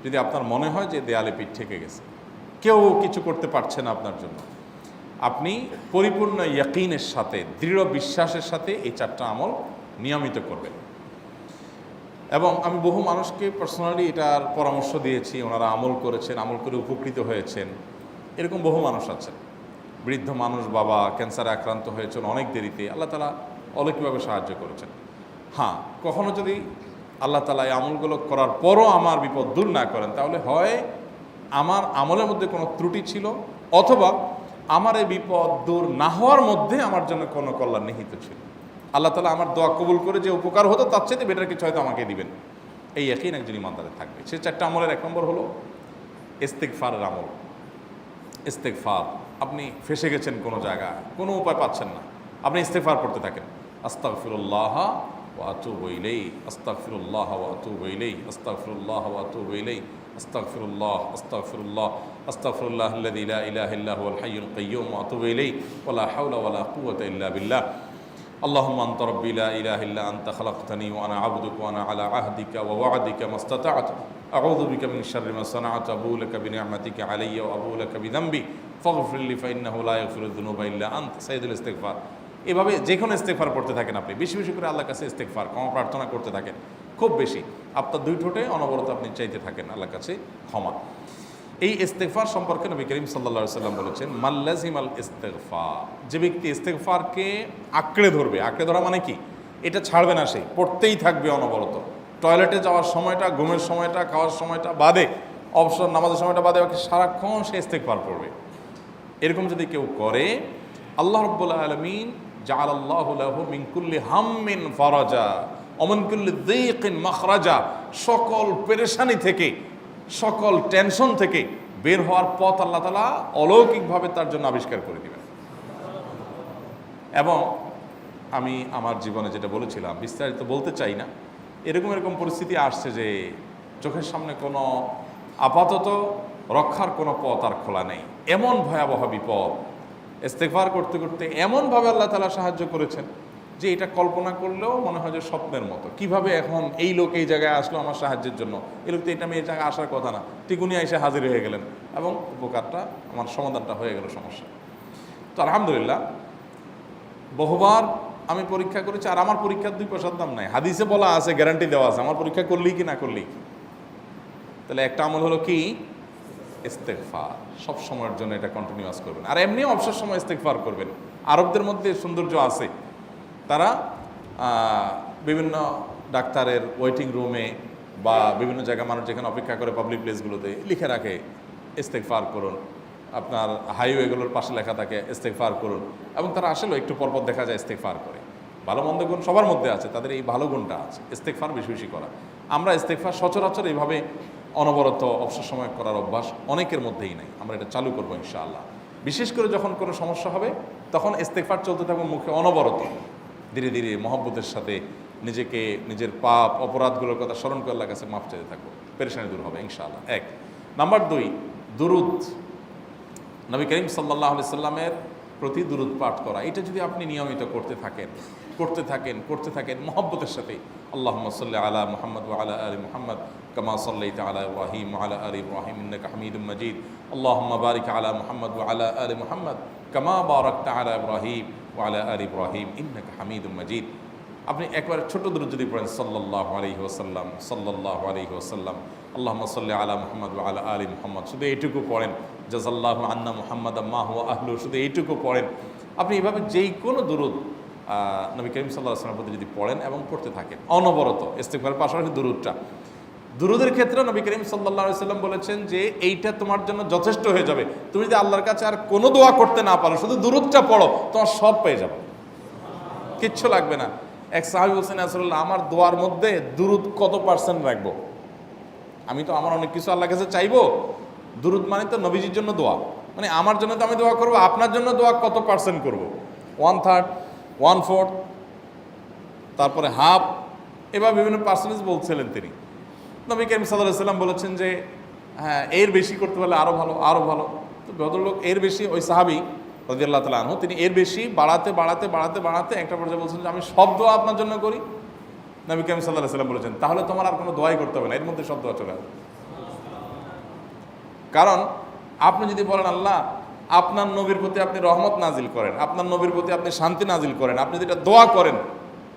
যদি আপনার মনে হয় যে দেয়ালে পিঠ ঠেকে গেছে, কেউ কিছু করতে পারছে না আপনার জন্য, আপনি পরিপূর্ণ ইয়াকিনের সাথে, দৃঢ় বিশ্বাসের সাথে এই 4টা আমল নিয়মিত করবেন। এবং আমি বহু মানুষকে পার্সোনালি এটার পরামর্শ দিয়েছি, ওনারা আমল করেছেন, আমল করে উপকৃত হয়েছেন। এরকম বহু মানুষ আছেন, বৃদ্ধ মানুষ, বাবা ক্যান্সারে আক্রান্ত হয়েছেন অনেক দেরিতে, আল্লাহ তাআলা অলৌকিকভাবে সাহায্য করেছেন। হ্যাঁ, কখনো যদি আল্লাহ তাআলা এই আমলগুলো করার পরও আমার বিপদ দূর না করেন, তাহলে হয় আমার আমলের মধ্যে কোনো ত্রুটি ছিল, অথবা আমার এই বিপদ দূর না হওয়ার মধ্যে আমার জন্য কোনো কল্যাণ নিহিত ছিল। আল্লাহ তাআলা আমার দোয়া কবুল করে যে উপকার হতো তার চাইতে বেটার কিছু হয়তো আমাকে দিবেন, এই ইয়াকিন একজন ইমানদারের থাকবে। সে 4টা আমলের 1 নম্বর হলো ইস্তেগফারের আমল। ইস্তেগফার, আপনি ফেসে গেছেন কোনো জায়গায়, কোনো উপায় পাচ্ছেন না, আপনি ইস্তেগফার করতে থাকেন। আস্তাগফিরুল্লাহ ওয়া আতুবু ইলাইহি, আস্তাগফিরুল্লাহ ওয়া আতুবু ইলাইহি, আস্তাগফিরুল্লাহ ওয়া আতুবু ইলাইহি, আস্তাগফিরুল্লাহ, আস্তাগফিরুল্লাহ, আস্তাগফিরুল্লাহাল্লাযী লা ইলাহা ইল্লা হুয়াল হাইয়ুল কাইয়্যুম ওয়া আতুবু ইলাইহি ওয়া লা হাওলা ওয়া লা কুওয়াতা ইল্লা বিল্লাহ। اللهم أنت ربي لا إله إلا أنت خلقتني وأنا عبدك وأنا على عهدك ووعدك ما استطعت أعوذ بك من شر ما صنعت أبوء لك بنعمتك علي وأبوء لك بذنبي فاغفر لي فإنه لا يغفر الذنوب إلا أنت সাইয়্যিদুল ইস্তিগফার। এভাবে যে কোনো ইস্তিগফার করতে থাকেন, আপনি বেশি বেশি করে আল্লাহর কাছে ইস্তিগফার, ক্ষমা প্রার্থনা করতে থাকেন, খুব বেশি। আপনার 2 ঠোঁটে অনবরত আপনি চাইতে থাকেন আল্লাহর কাছে ক্ষমা। এই ইস্তেগফার সম্পর্কে নবী করিম সাল্লাল্লাহু আলাইহি ওয়াসাল্লাম বলেছেন, মাল্লাজিমাল ইস্তেগফার, যে ব্যক্তি ইস্তেগফারকে আঁকড়ে ধরবে, আঁকড়ে ধরা মানে কি, এটা ছাড়বে না, সে পড়তেই থাকবে অনবরত। টয়লেটে যাওয়ার সময়টা, ঘুমের সময়টা, খাওয়ার সময়টা বাদে, অবসর নামাজের সময়টা বাদে, বাকি সারাক্ষণ সে ইস্তেগফার পড়বে। এরকম যদি কেউ করে, আল্লাহ রাব্বুল আলামিন জাআলাল্লাহু লাহু মিন কুল্লি হাম্মিন ফারাজা ওয়া মিন কুল্লি যায়কিন মাখরাজা, সকল পেরেশানি থেকে, সকল টেনশন থেকে বের হওয়ার পথ আল্লাহ তাআলা অলৌকিকভাবে তার জন্য আবিষ্কার করে দিবেন। এবং আমি আমার জীবনে যেটা বলেছিলাম, বিস্তারিত বলতে চাই না, এরকম পরিস্থিতি আসছে যে চোখের সামনে কোনো আপাতত রক্ষার কোনো পথ আর খোলা নেই, এমন ভয়াবহ বিপদ। ইস্তেগফার করতে করতে এমনভাবে আল্লাহ তাআলা সাহায্য করেছেন যে এটা কল্পনা করলেও মনে হয় যে স্বপ্নের মতো। কিভাবে এখন এই লোক এই জায়গায় আসলো আমার সাহায্যের জন্য, এই লোক তো এটা আমি এই জায়গায় আসার কথা না, টিকুনি এসে হাজির হয়ে গেলেন এবং উপকারটা, আমার সমাধানটা হয়ে গেল সমস্যা। তো আলহামদুলিল্লাহ, বহুবার আমি পরীক্ষা করেছি, আর আমার পরীক্ষার 2 পয়সার দাম নাই। হাদিসে বলা আছে, গ্যারান্টি দেওয়া আছে, আমার পরীক্ষা করলেই কি না করলেই। তাহলে একটা আমল হলো কি, ইস্তেগফার। সব সময়ের জন্য এটা কন্টিনিউয়াস করবেন, আর এমনিও অবসর সময় ইস্তেগফার করবেন। আরবদের মধ্যে সৌন্দর্য আছে, তারা বিভিন্ন ডাক্তারের ওয়েটিং রুমে বা বিভিন্ন জায়গায় মানুষ যেখানে অপেক্ষা করে পাবলিক প্লেসগুলোতে লিখে রাখে ইস্তেগফার করুন, আপনার হাইওয়েগুলোর পাশে লেখা থাকে ইস্তেগফার করুন, এবং তারা আসলে একটু পরপর দেখা যায় ইস্তেগফার করে। ভালো মন্দ গুণ সবার মধ্যে আছে, তাদের এই ভালো গুণটা আছে, ইস্তেগফার বেশি বেশি করা। আমরা ইস্তেগফার সচরাচর এইভাবে অনবরত অবসর সময় করার অভ্যাস অনেকের মধ্যেই নাই। আমরা এটা চালু করবো ইনশাআল্লাহ। বিশেষ করে যখন কোনো সমস্যা হবে, তখন ইস্তেগফার চলতে থাকবে মুখে অনবরত। ধীরে ধীরে মহব্বতের সাথে নিজেকে, নিজের পাপ অপরাধগুলোর কথা স্মরণ করে আল্লাহর কাছে মাফ চাইতে থাকবো, পেরেশানি দূর হবে ইনশাআল্লাহ। 1 নাম্বার 2, দুরুদ। নবী করিম সাল্লাল্লাহু আলাইহি সাল্লামের প্রতি দুরুদ পাঠ করা, এটা যদি আপনি নিয়মিত করতে থাকেন মহব্বতের সাথে, আল্লাহুম্মা সাল্লি আলা মুহাম্মদ ওয়া আলা আলি মুহাম্মদ কামা সাল্লাইতা আলা ইব্রাহিম ওয়া আলা আলি ইব্রাহিম ইন্নাকা হামিদুম মাজিদ, আল্লাহুম্মা বারিক আলা মুহাম্মদ ওয়া আলা আলি মুহাম্মদ কামা বারাকতা আলা ইব্রাহিম ওয়া আলা আলি ইব্রাহিম ইন্নাকা হামিদুম মাজিদ। আপনি একবার ছোট দুরূদ যদি পড়েন, সাল্লাল্লাহু আলাইহি ওয়াসাল্লাম, সাল্লাল্লাহু আলাইহি ওয়াসাল্লাম, আল্লাহুম্মা সাল্লি আলা মুহাম্মদ ওয়া আলা আলি মুহাম্মদ, শুধু এইটুকু পড়েন। জাযাল্লাহু আন্না মুহাম্মাদাম মা হুয়া আহলু, শুধু এইটুকু পড়েন। আপনি এভাবে যেই কোনো দুরূদ নবী করিম সাল্লাল্লাহু আলাইহি ওয়াসাল্লামের প্রতি যদি পড়েন এবং পড়তে থাকেন অনবরত, ইস্তেগফারের পাশাপাশি দুরূদের ক্ষেত্রে নবী করিম সাল্লাল্লাহু আলাইহি ওয়াসাল্লাম বলেছেন যে এইটা তোমার জন্য যথেষ্ট হয়ে যাবে। তুমি যদি আল্লাহর কাছে আর কোনো দোয়া করতে না পারো, শুধু দুরূদটা পড়ো, তোমার সব পেয়ে যাবে, কিচ্ছু লাগবে না। এক সাহাবী বলছেন, রাসূলুল্লাহ, আমার দোয়ার মধ্যে দুরূদ কত পার্সেন্ট রাখবো? আমি তো আমার অনেক কিছু আল্লাহর কাছে চাইবো, দুরূদ মানে তো নবীজির জন্য দোয়া, মানে আমার জন্য তো আমি দোয়া করবো, আপনার জন্য দোয়া কত পার্সেন্ট করবো? 1/3, 1/4, তারপরে হাফ, এবার বিভিন্ন পার্সেন্টেজ বলছিলেন তিনি। নবী করিম সাল্লাল্লাহু আলাইহি ওয়াসাল্লাম বলেছেন যে হ্যাঁ, এর বেশি করতে পারলে আরও ভালো, আরও ভালো। তো ভদ্রলোক এর বেশি, ওই সাহাবী রাদিয়াল্লাহু তাআলা আনহু, তিনি এর বেশি বাড়াতে একটা পর্যায়ে বলছেন যে আমি সব দোয়া আপনার জন্য করি। নবী করিম সাল্লাল্লাহু আলাইহি ওয়াসাল্লাম বলেছেন, তাহলে তোমার আর কোনো দোয়াই করতে হবে না, এর মধ্যে সব দোয়া চলে আসবে। কারণ আপনি যদি বলেন আল্লাহ আপনার নবীর প্রতি আপনি রহমত নাজিল করেন, আপনার নবীর প্রতি আপনি শান্তি নাজিল করেন, আপনি যেটা দোয়া করেন,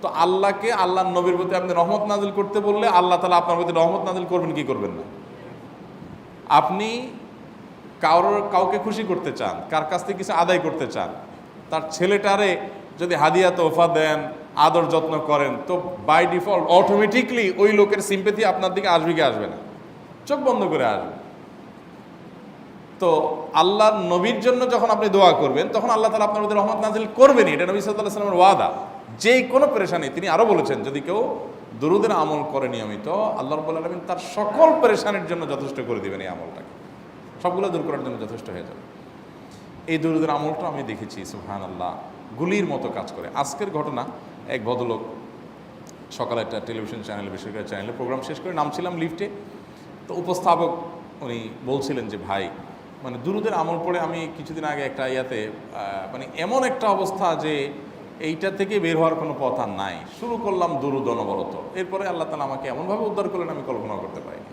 তো আল্লাহকে আল্লাহর নবীর প্রতি আপনি রহমত নাজিল করতে বললে আল্লাহ তাআলা আপনার প্রতি রহমত নাজিল করবেন কি করবেন না? আপনি কাউকে খুশি করতে চান, কার কাছ থেকে কিছু আদায় করতে চান, তার ছেলেটারে যদি হাদিয়া তোহফা দেন, আদর যত্ন করেন, তো বাই ডিফল্ট অটোমেটিকলি ওই লোকের সিম্পেথি আপনার দিকে আসবে কি আসবে না? চোখ বন্ধ করে আসবে। তো আল্লাহর নবীর জন্য যখন আপনি দোয়া করবেন তখন আল্লাহ তাআলা আপনার মধ্যে রহমত নাজিল করবেনই, এটা নবী সাল্লাল্লাহু আলাইহি ওয়াসাল্লামের ওয়াদা। যে কোনো পেরেশানি, তিনি আরো বলেছেন যদি কেউ দুরুদের আমল করে নিয়মিত, আল্লাহ রাব্বুল আলামিন তার সকল পেরেশানির জন্য যথেষ্ট করে দিবেন। এই আমলটাকে সবগুলো দূর করার জন্য যথেষ্ট হয়ে যাবে। এই দুরুদের আমলটা আমি দেখেছি সুবহানাল্লাহ গুলির মতো কাজ করে। আজকের ঘটনা, এক ভদ্রলোক সকালে একটা টেলিভিশন চ্যানেলে, বেসরকারি চ্যানেলে প্রোগ্রাম শেষ করে নামছিলাম লিফটে, তো উপস্থাপক উনি বলছিলেন যে ভাই মানে দুরুদের আমল পড়ে আমি কিছুদিন আগে একটা ইয়াতে মানে এমন একটা অবস্থা যে এইটা থেকে বের হওয়ার কোনো পথ আর নাই, শুরু করলাম দুরুদ অনবরত, এরপরে আল্লাহ তাআলা আমাকে এমনভাবে উদ্ধার করলেন আমি কল্পনা করতে পারিনি।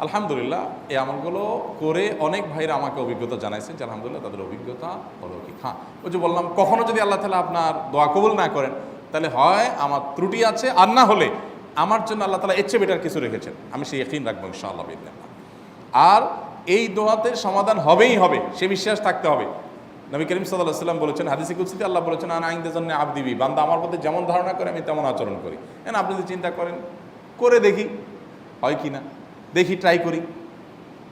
আলহামদুলিল্লাহ এই আমলগুলো করে অনেক ভাইরা আমাকে অভিজ্ঞতা জানাইছেন যে আলহামদুলিল্লাহ তাদের অভিজ্ঞতা অলৌকিক। হ্যাঁ, ওই যে বললাম কখনো যদি আল্লাহ তাআলা আপনার দোয়া কবুল না করেন তাহলে হয় আমার ত্রুটি আছে, আর না হলে আমার জন্য আল্লাহ তাআলা এর চেয়ে বেটার কিছু রেখেছেন, আমি সেই ইয়াকিন রাখবো ইনশাআল্লাহ বিইذنিল্লাহ। আর এই দোয়াতে সমাধান হবেই হবে, সে বিশ্বাস থাকতে হবে। নবী করিম সাল্লাল্লাহু আলাইহি ওয়াসাল্লাম বলেছেন, হাদিসে কুদসিতে আল্লাহ বলেছেন আনা ইনদা যান্নি আবদি বি, বান্দা আমার প্রতি যেমন ধারণা করে আমি তেমন আচরণ করি। আপনি যদি চিন্তা করেন করে দেখি হয় কি না, দেখি ট্রাই করি,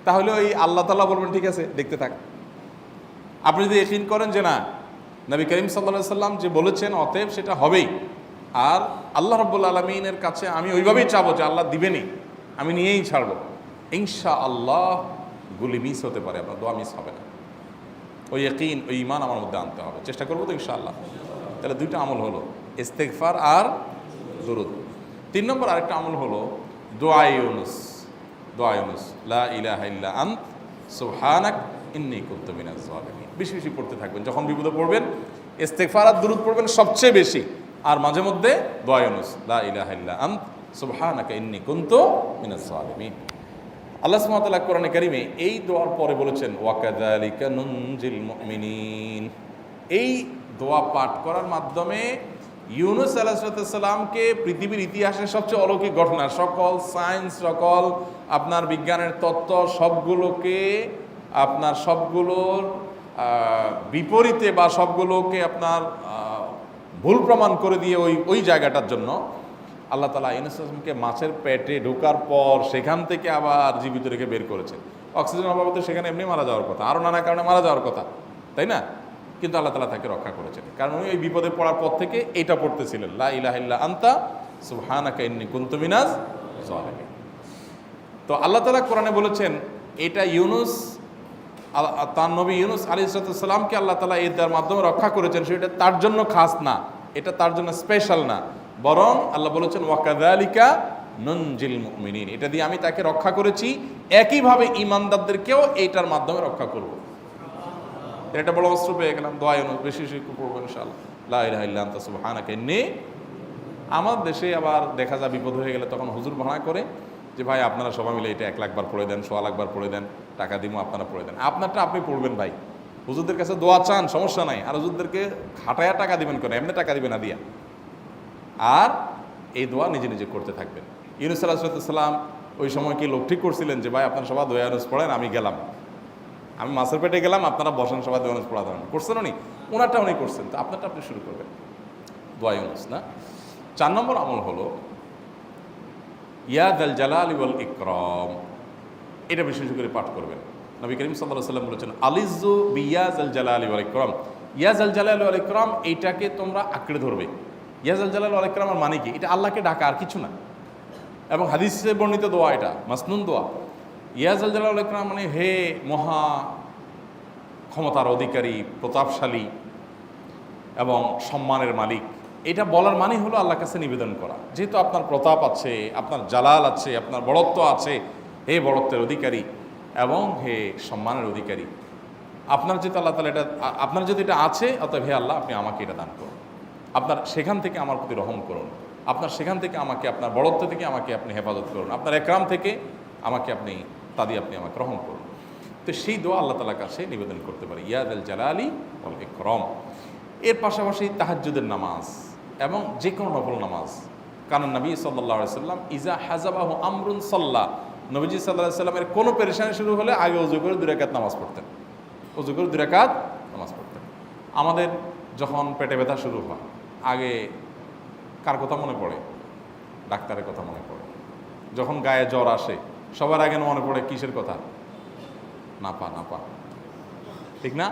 তাহলে ওই আল্লাহ তাআলা বলবেন ঠিক আছে দেখতে থাক। আপনি যদি ইয়াকিন করেন যে না নবী করিম সাল্লাল্লাহু আলাইহি ওয়াসাল্লাম যে বলেছেন অতএব সেটা হবেই, আর আল্লাহ রাব্বুল আলামিনের কাছে আমি ওইভাবেই চাবো যে আল্লাহ দিবেনই, আমি নিয়েই ছাড়বো, ইনশাআল্লাহ গুলি মিস হতে পারে, আপনার দোয়া মিস হবে না। ওই ইয়াকিন, ওই ঈমান আমার মধ্যে আনতে হবে, চেষ্টা করবো তো ইনশাআল্লাহ। তাহলে দুইটা আমল হলো, ইস্তেগফার আর দুরুদ। 3 নম্বর আরেকটা আমল হলো দোয়া ইউনুস। দোয়া ইউনুস, লা ইলাহা ইল্লা আন্ত সুবহানাক ইন্নী কুনতু মিনাজ জালিমিন। বেশি বেশি পড়তে থাকবেন, যখন বিপদে পড়বেন ইস্তেগফার আর দুরুদ পড়বেন সবচেয়ে বেশি, আর মাঝে মধ্যে দোয়া ইউনুস, লা ইলাহা ইল্লা আন্ত সুবহানাকা ইন্নী কুনতু মিনাজ জালিমিন। আল্লাহ সুবহানাহু ওয়া তাআলা কোরআনে কারিমে এই দোয়ার পরে বলেছেন ওয়াকাযালিকা নুনজিল মুমিনিন। এই দোয়া পাঠ করার মাধ্যমে ইউনুস আলাইহিস সালামকে পৃথিবীর ইতিহাসের সবচেয়ে অলৌকিক ঘটনা, সকল সায়েন্স, সকল আপনার বিজ্ঞানের তত্ত্ব সবগুলোকে আপনার সবগুলোর বিপরীতে বা সবগুলোকে আপনার ভুল প্রমাণ করে দিয়ে ওই জায়গাটার জন্য আল্লাহ তাআলা ইউনুস আলাইহিসকে মাছের পেটে ঢোকার পর সেখান থেকে আবার জীবিত রেখে বের করেছেন। অক্সিজেন অভাবে সেখানে এমনি মারা যাওয়ার কথা, আরও নানা কারণে মারা যাওয়ার কথা, তাই না? কিন্তু আল্লাহ তাআলা তাকে রক্ষা করেছেন, কারণ উনি ওই বিপদে পড়ার পর থেকে এইটা পড়তেছিলেন, লা ইলাহা ইল্লা আনতা সুবহানাকা ইন্নী কুনতু মিনাজ জালিমিন। তো আল্লাহ তাআলা কোরআনে বলেছেন এটা ইউনুস, তার নবী ইউনুস আলাইহিস সালামকে আল্লাহ তাআলা এর মাধ্যমে রক্ষা করেছেন, সেটা তার জন্য খাস না, এটা তার জন্য স্পেশাল না, বরং আল্লাহ বলেছেন ওয়াকাযালিকা নুনজিল মুমিনিন, এটা দিয়ে আমি তাকে রক্ষা করেছি, একইভাবে ঈমানদারদেরকেও এইটার মাধ্যমে রক্ষা করব। এটা বড় অস্ত্র পেয়ে গেলাম। দোয়া ইউনুস বেশি বেশি পড়বো ইনশাআল্লাহ, লা ইলাহা ইল্লা আনতা সুবহানাকা ইন্নী। আমার দেশে আবার দেখা যায় বিপদ হয়ে গেলে তখন হুজুর ভাড়া করে যে ভাই আপনারা সবাই মিলে এটা 1 লাখ বার পড়ে দেন, 1.25 লাখ বার পড়ে দেন, টাকা দিমু আপনারা পড়ে দেন। আপনারটা আপনি পড়বেন ভাই, হুজুরদের কাছে দোয়া চান সমস্যা নাই, আর হুজুরদেরকে খাটায়া টাকা দিবেন কেন, এমনি টাকা দিবেন না দিয়া। আর এই দোয়া নিজে নিজে করতে থাকবেন। ইউনুস আলাইহিস সালাম ওই সময় কি লোক ঠিক করছিলেন যে ভাই আপনারা সবাই দোয়া ইউনুস পড়েন, আমি গেলাম, আমি মাছের পেটে গেলাম, আপনারা বসেন সবাই দোয়া ইউনুস পড়া দেবেন, করছেন উনি? ওনারটা উনি করছেন, তো আপনারটা আপনি শুরু করবেন, দোয়া ইউনুস না। 4 নম্বর আমল হলো ইয়া যাল জালালি ওয়াল ইকরাম, এটা বিশেষ করে পাঠ করবেন। নবী করিম সাল্লাল্লাহু আলাইহি ওয়াসাল্লাম বলেছেন আলিজু বিয়া যাল জালালি ওয়াল ইকরাম, ইয়া যাল জালালি ওয়াল ইকরাম এইটাকে তোমরা আঁকড়ে ধরবে। ইয়া যাল জালালি ওয়াল ইকরামের মানে কি? এটা আল্লাহকে ডাকা, আর কিছু না। এবং হাদিসে বর্ণিত দোয়া, এটা মাসনুন দোয়া। ইয়া যাল জালালি ওয়াল ইকরাম মানে হে মহা ক্ষমতার অধিকারী, প্রতাপশালী এবং সম্মানের মালিক, এটা বলার মানে হলো আল্লাহর কাছে নিবেদন করা, যেহেতু আপনার প্রতাপ আছে, আপনার জালাল আছে, আপনার বড়ত্ব আছে, হে বড়ত্বের অধিকারী এবং হে সম্মানের অধিকারী, আপনার যেহেতু আল্লাহ তাআলা এটা, আপনার যদি এটা আছে, অতএব হে আল্লাহ আপনি আমাকে এটা দান করুন, আপনার সেখান থেকে আমার প্রতি রহম করুন, আপনার সেখান থেকে আমাকে, আপনার বড়ত্ব থেকে আমাকে আপনি হেফাজত করুন, আপনার একরাম থেকে আমাকে আপনি, তা দিয়ে আপনি আমাকে রহম করুন। তো সেই দোয়া আল্লাহ তাআলার কাছে নিবেদন করতে পারি, ইয়া যাল জালালি ওয়াল ইকরাম। এর পাশাপাশি তাহাজ্জুদের নামাজ এবং যে কোনো নফল নামাজ। কারণ নবী সাল্লাল্লাহু আলাইহি সাল্লাম ইজা হাজাবাহু আমরুন সাল্লা, নবীজি সাল্লাল্লাহু আলাইহি সাল্লামের কোনো পেরেশানি শুরু হলে আগে ওযু করে 2 রাকাত নামাজ পড়তেন, ওযু করে 2 রাকাত নামাজ পড়তেন। আমাদের যখন পেটে ব্যথা শুরু হয় আগে কার কথা মনে পড়ে? ডাক্তারের কথা মনে পড়ে। যখন গায়ে জ্বর আসে সবার আগে মনে পড়ে কিসের কথা? নাপা, নাপা, ঠিক না?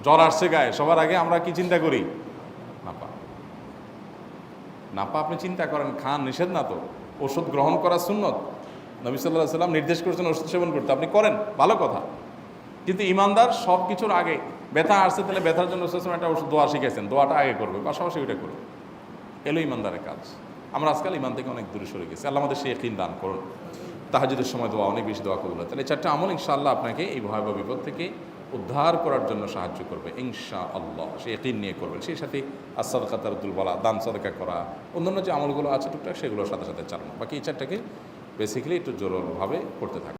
জ্বর আসছে গায়ে, সবার আগে আমরা কি চিন্তা করি? নাপা। নাপা আপনি চিন্তা করেন, খান, নিষেধ না তো, ওষুধ গ্রহণ করা সুন্নত। নবী সাল্লাল্লাহু আলাইহি সাল্লাম নির্দেশ করেছেন ওষুধ সেবন করতে, আপনি করেন, ভালো কথা। কিন্তু ইমানদার সব কিছুর আগে ব্যথা আসছে, তাহলে ব্যথার জন্য একটা ওষুধ দোয়া শিখেছেন, দোয়াটা আগে করবে, পাশাপাশি ওইটা করবে। এলো ইমানদারের কাজ। আমরা আজকাল ইমান থেকে অনেক দূরে সরে গেছি। আল্লাহ আমাদের সেই ইয়াকিন দান করুন। তাহাজ্জুদের সময় দোয়া, অনেক বেশি দোয়া কবুল হয়। তাহলে 4টা আমল ইনশাআল্লাহ আপনাকে এই ভয়াবহ বিপদ থেকে উদ্ধার করার জন্য সাহায্য করবে ইনশাআল্লাহ। সে ইয়াকিন নিয়ে করবেন। সেই সাথে as-সাদকা তারদুল বালা, দান সাদকা করা, অন্যান্য যে আমলগুলো আছে টুকটাক সেগুলোর সাথে সাথে চালানো। বাকি এই 4টাকে বেসিক্যালি একটু জোরভাবে করতে থাকবে।